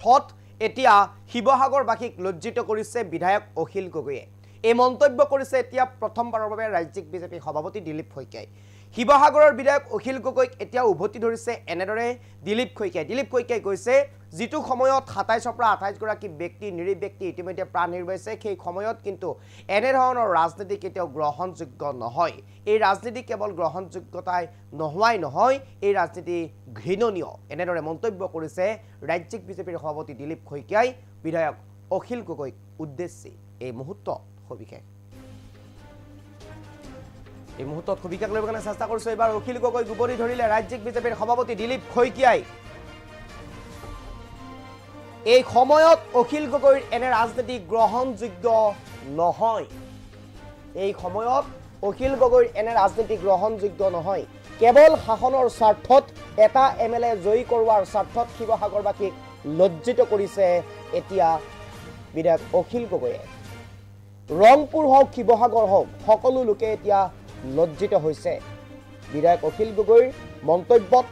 থত এতিয়া শিৱসাগৰবাসীক লজ্জিত কৰিছে বিধায়ক অখিল গগৈয়ে। এই মন্তব্য কৰিছে এতিয়া প্ৰথমবাৰৰ বাবে ৰাজ্যিক বিজেপি সভাপতি দিলীপ শইকীয়াই। শিৱসাগৰৰ বিধায়ক অখিল গগৈক এতিয়া উভতি ধৰিছে এনেদৰে দিলীপ শইকীয়াই। দিলীপ শইকীয়াই কৈছে যিটো সময়ত ২৭ৰ পৰা ২৮ গৰাকী ব্যক্তি নিৰীহ ব্যক্তি ইতিমধ্যে প্ৰাণ হেৰুৱাইছে, সেই সময়ত কিন্তু এনেধৰণৰ ৰাজনীতি কেতিয়াও গ্ৰহণযোগ্য নহয়। এই ৰাজনীতি কেৱল গ্ৰহণযোগ্যতাই নোহোৱাই নহয়, এই ৰাজনীতি ঘৃণনীয়। এনেদৰে মন্তব্য কৰিছে ৰাজ্যিক বিজেপিৰ সভাপতি দিলীপ শইকীয়াই বিধায়ক অখিল গগৈক উদ্দেশ্যি। এই মুহূৰ্তত সবিশেষ ল'বৰ কাৰণে চেষ্টা কৰিছোঁ। এইবাৰ অখিল গগৈক উভতি ধৰিলে ৰাজ্যিক বিজেপিৰ সভাপতি দিলীপ শইকীয়াই। এই সময়ত অখিল গগৈৰ এনে ৰাজনীতি গ্ৰহণযোগ্য নহয়। এই সময়ত অখিল গগৈৰ এনে ৰাজনীতি গ্ৰহণযোগ্য নহয়। কেৱল শাসনৰ স্বাৰ্থত এটা MLA জয়ী কৰোৱাৰ স্বাৰ্থত শিৱসাগৰবাসীক লজ্জিত কৰিছে এতিয়া বিধায়ক অখিল গগৈয়ে। ৰংপুৰ হওক শিৱসাগৰ হওক সকলো লোকে এতিয়া লজ্জিত হৈছে। বিধায়ক অখিল গগৈৰ মন্তব্যত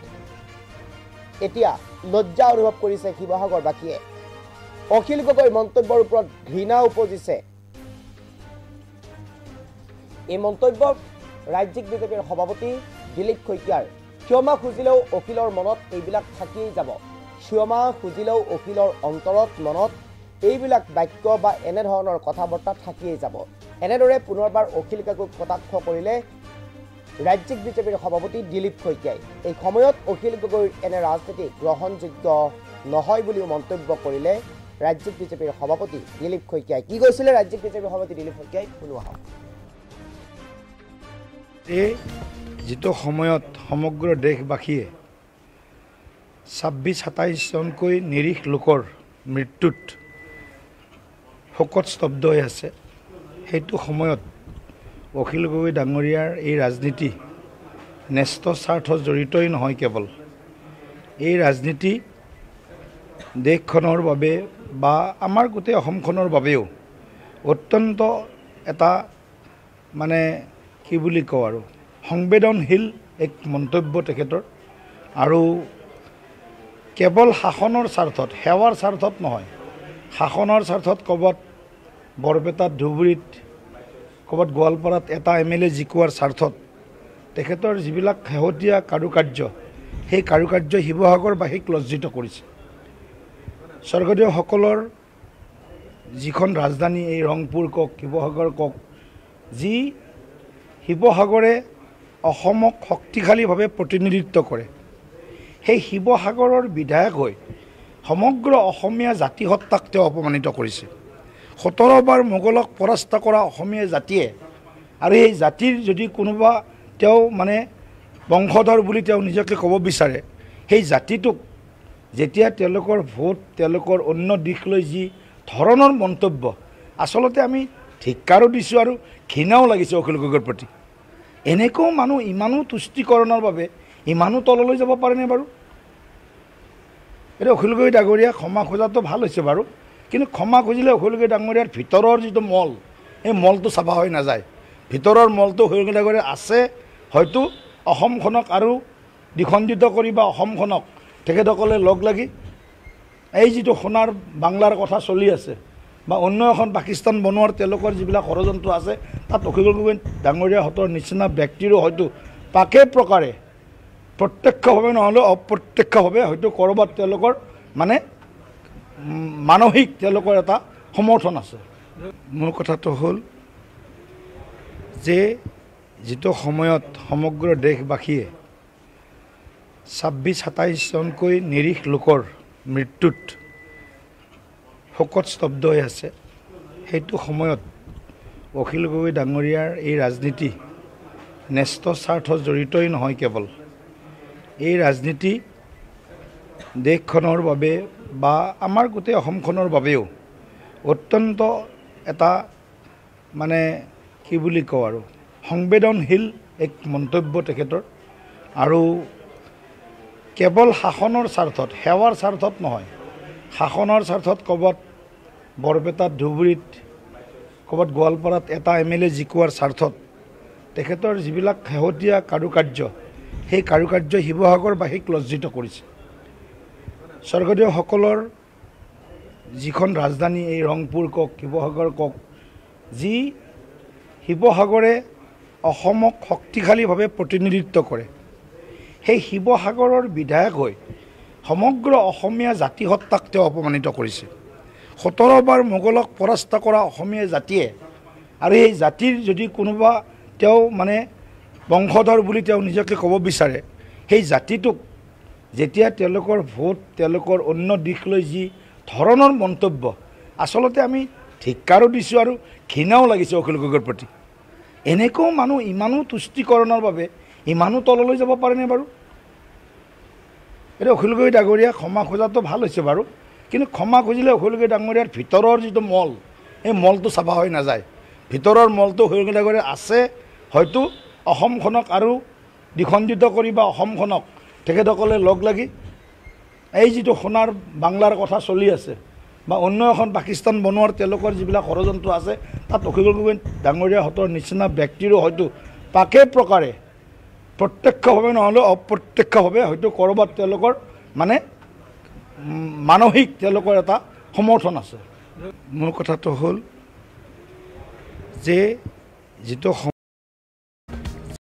এতিয়া লজ্জা অনুভৱ কৰিছে শিৱসাগৰবাসীয়ে। অখিল গগৈৰ মন্তব্যৰ ওপৰত ঘৃণা উপজিছে। এই মন্তব্য ৰাজ্যিক বিজেপিৰ সভাপতি দিলীপ শইকীয়াৰ। ক্ষমা খুজিলেও অখিলৰ মনত এইবিলাক থাকিয়েই যাব। ক্ষমা খুজিলেও অখিলৰ অন্তৰত মনত এইবিলাক বাক্য বা এনেধৰণৰ কথা বাৰ্তা থাকিয়েই যাব। এনেদৰে পুনৰবাৰ অখিল গগৈক কটাক্ষ কৰিলে ৰাজ্যিক বিজেপিৰ সভাপতি দিলীপ শইকীয়াই। এই সময়ত অখিল গগৈৰ এনে ৰাজনীতি গ্ৰহণযোগ্য নহয় বুলিও মন্তব্য কৰিলে ৰাজ্যিক বিজেপিৰ সভাপতি দিলীপ শইকীয়াই। কি কৈছিলে ৰাজ্যিক বিজেপিৰ সভাপতি দিলীপ শইকীয়াই শুনো আহক। এই যিটো সময়ত সমগ্ৰ দেশবাসীয়ে ২৬-২৭ জনকৈ নিৰীহ লোকৰ মৃত্যুত শোকত স্তব্ধ হৈ আছে, সেইটো সময়ত অখিল গগৈ ডাঙৰীয়াৰ এই ৰাজনীতি ন্যস্ত স্বাৰ্থ জড়িতই নহয়, কেৱল এই ৰাজনীতি দেশখনৰ বাবে বা আমাৰ গোটেই অসমখনৰ বাবেও অত্যন্ত এটা মানে কি বুলি কওঁ আৰু সংবেদনশীল এক মন্তব্য তেখেতৰ। আৰু কেৱল শাসনৰ স্বাৰ্থত, সেৱাৰ স্বাৰ্থত নহয়, শাসনৰ স্বাৰ্থত ক'ৰবাত বৰপেটাত, ধুবুৰীত, ক'ৰবাত গোৱালপাৰাত এটা MLA জিকোৱাৰ স্বাৰ্থত তেখেতৰ যিবিলাক শেহতীয়া কাৰুকাৰ্য, সেই কাৰুকাৰ্যই শিৱসাগৰবাসীক লজ্জিত কৰিছে। স্বৰ্গদেউসকলৰ যিখন ৰাজধানী, এই ৰংপুৰ কওক, শিৱসাগৰ কওক, যি শিৱসাগৰে অসমক শক্তিশালীভাৱে প্ৰতিনিধিত্ব কৰে, সেই শিৱসাগৰৰ বিধায়ক হৈ সমগ্ৰ অসমীয়া জাতিসত্তাক তেওঁ অপমানিত কৰিছে। ১৭ বাৰ মোগলক পৰাস্ত কৰা অসমীয়া জাতিয়ে আৰু এই জাতিৰ যদি কোনোবা তেওঁ মানে বংশধৰ বুলি তেওঁ নিজকে ক'ব বিচাৰে, সেই জাতিটোক যেতিয়া তেওঁলোকৰ ভোট, তেওঁলোকৰ অন্য দিশ লৈ যি ধৰণৰ মন্তব্য, আচলতে আমি ধিক্কাৰো দিছোঁ আৰু ঘৃণাও লাগিছে অখিল গগৈৰ প্ৰতি। এনেকৈও মানুহ ইমানো তুষ্টিকৰণৰ বাবে ইমানো তললৈ যাব পাৰেনে বাৰু? এতিয়া অখিল গগৈ ডাঙৰীয়া ক্ষমা খোজাটো ভাল হৈছে বাৰু, কিন্তু ক্ষমা খুজিলে অখিল গগৈ ডাঙৰীয়াৰ ভিতৰৰ যিটো মল, সেই মলটো চাফা হৈ নাযায়। ভিতৰৰ মলটো অখিল গগৈ ডাঙৰীয়াৰ আছে। হয়তো অসমখনক আৰু দ্বিখণ্ডিত কৰি বা অসমখনক তেখেতসকলে লগ লাগি এই যিটো সোণাৰ বাংলাৰ কথা চলি আছে বা অন্য এখন পাকিস্তান বনোৱাৰ তেওঁলোকৰ যিবিলাক ষড়যন্ত্ৰ আছে, তাত অখিল গগৈ ডাঙৰীয়াহঁতৰ নিচিনা ব্যক্তিৰো হয়তো পাকে প্ৰকাৰে প্ৰত্যক্ষভাৱে নহ'লেও অপ্ৰত্যক্ষভাৱে হয়তো ক'ৰবাত তেওঁলোকৰ মানে মানসিক তেওঁলোকৰ এটা সমৰ্থন আছে। মোৰ কথাটো হ'ল যে যিটো সময়ত সমগ্ৰ দেশবাসীয়ে ২৬-২৭ জনকৈ নিৰীহ লোকৰ মৃত্যুত শোকত স্তব্ধ হৈ আছে, সেইটো সময়ত অখিল গগৈ ডাঙৰীয়াৰ এই ৰাজনীতি ন্যস্ত স্বাৰ্থ জড়িতই নহয়, কেৱল এই ৰাজনীতি দেশখনৰ বাবে বা আমাৰ গোটেই অসমখনৰ বাবেও অত্যন্ত এটা মানে কি বুলি কওঁ আৰু সংবেদনশীল এক মন্তব্য তেখেতৰ। আৰু কেৱল শাসনৰ স্বাৰ্থত, সেৱাৰ স্বাৰ্থত নহয়, শাসনৰ স্বাৰ্থত ক'ৰবাত বৰপেটাত, ধুবুৰীত, ক'ৰবাত গোৱালপাৰাত এটা MLA জিকোৱাৰ স্বাৰ্থত তেখেতৰ যিবিলাক শেহতীয়া কাৰুকাৰ্য, সেই কাৰুকাৰ্যই শিৱসাগৰবাসীক লজ্জিত কৰিছে। স্বৰ্গদেউসকলৰ যিখন ৰাজধানী এই ৰংপুৰ কওক শিৱসাগৰ কওক যি শিৱসাগৰে অসমক শক্তিশালীভাৱে প্ৰতিনিধিত্ব কৰে সেই শিৱসাগৰৰ বিধায়ক হৈ সমগ্ৰ অসমীয়া জাতিসত্তাক তেওঁ অপমানিত কৰিছে 17 বাৰ মোগলক পৰাস্ত কৰা অসমীয়া জাতিয়ে আৰু এই জাতিৰ যদি কোনোবা তেওঁ মানে বংশধৰ বুলি তেওঁ নিজকে ক'ব বিচাৰে সেই জাতিটোক যেতিয়া তেওঁলোকৰ ভোট তেওঁলোকৰ অন্য দিশ লৈ যি ধৰণৰ মন্তব্য আচলতে আমি ধিক্কাৰো দিছোঁ আৰু ঘৃণাও লাগিছে অখিল গগৈৰ প্ৰতি এনেকৈ মানুহ ইমানো তুষ্টিকৰণৰ বাবে ইমানো তললৈ যাব পাৰেনে বাৰু এতিয়া অখিল গগৈ ডাঙৰীয়া ক্ষমা খোজাটো ভাল হৈছে বাৰু কিন্তু ক্ষমা খুজিলে অখিল গগৈ ডাঙৰীয়াৰ ভিতৰৰ যিটো মল এই মলটো চাফা হৈ নাযায় ভিতৰৰ মলটো অখিল গগৈ ডাঙৰীয়াৰ আছে হয়তো অসমখনক আৰু দ্বিখণ্ডিত কৰি বা অসমখনক তেখেতসকলে লগ লাগি এই যিটো সোণাৰ বাংলাৰ কথা চলি আছে বা অন্য এখন পাকিস্তান বনোৱাৰ তেওঁলোকৰ যিবিলাক ষড়যন্ত্ৰ আছে তাত অখিল গগৈ ডাঙৰীয়াহঁতৰ নিচিনা ব্যক্তিৰো হয়তো পাকে প্ৰকাৰে প্ৰত্যক্ষভাৱে নহ'লেও অপ্ৰত্যক্ষভাৱে হয়তো ক'ৰবাত তেওঁলোকৰ মানে মানসিক তেওঁলোকৰ এটা সমৰ্থন আছে মোৰ কথাটো হ'ল যে যিটো